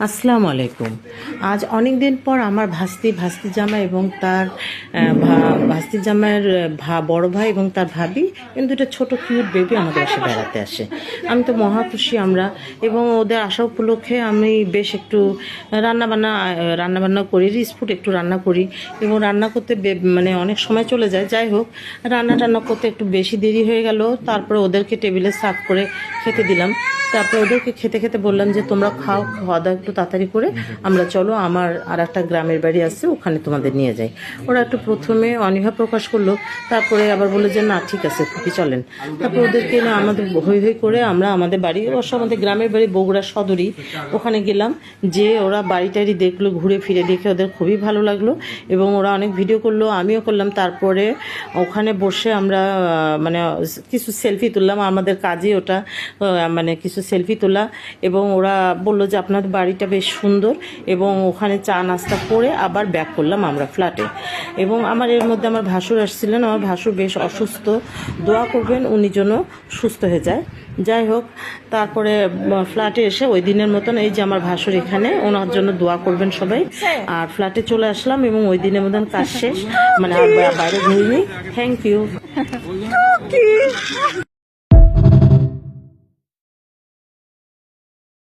আসসালামু আলাইকুম। আজ অনেক দিন পর আমার ভাস্তি জামাই এবং তার ভাস্তি জামাইয়ের বড় ভাই এবং তার ভাবি এবং দুটো ছোট কিউট বেবি আমাদের বাসায় বেড়াতে আসে। আমি তো মহা খুশি আমরা, এবং ওদের আসা উপলক্ষে আমি বেশ একটু রান্নাবান্না করি, রিস্পুট একটু রান্না করি, এবং রান্না করতে মানে অনেক সময় চলে যায়। যাই হোক, রান্না করতে একটু বেশি দেরি হয়ে গেল। তারপরে ওদেরকে টেবিলে সার্ভ করে খেতে দিলাম। তারপরে ওদেরকে খেতে খেতে বললাম যে তোমরা খাওয়া দাওয়া একটু তাড়াতাড়ি করে আমরা চলো, আমার আর একটা গ্রামের বাড়ি আছে, ওখানে তোমাদের নিয়ে যাই। ওরা একটু প্রথমে অনীহা প্রকাশ করলো, তারপরে আবার বললো যে না ঠিক আছে খুবই চলেন। তারপর ওদেরকে না আমাদের হই হই করে আমরা আমাদের বাড়ি, অবশ্য আমাদের গ্রামের বাড়ি বগুড়া সদরই, ওখানে গেলাম। যে ওরা বাড়ি টাড়ি দেখলো, ঘুরে ফিরে দেখে ওদের খুবই ভালো লাগলো, এবং ওরা অনেক ভিডিও করলো, আমিও করলাম। তারপরে ওখানে বসে আমরা মানে কিছু সেলফি তুললাম, আমাদের কাজে ওটা মানে কিছু সেলফি তোলা। এবং ওরা বললো যে আপনাদের বাড়িটা বেশ সুন্দর, এবং ওখানে চা নাস্তা করে আবার ব্যাক করলাম আমরা ফ্ল্যাটে। এবং আমার এর মধ্যে আমার ভাসুর আসছিলেন, আমার ভাসুর বেশ অসুস্থ, দোয়া করবেন উনি যেন সুস্থ হয়ে যায়। যাই হোক, তারপরে ফ্ল্যাটে এসে ওই দিনের মতন এই যে আমার ভাসুর এখানে, ওনার জন্য দোয়া করবেন সবাই। আর ফ্ল্যাটে চলে আসলাম এবং ওই দিনের মতন কাজ শেষ, মানে আর বাইরে ঘুরিনি। Thank you.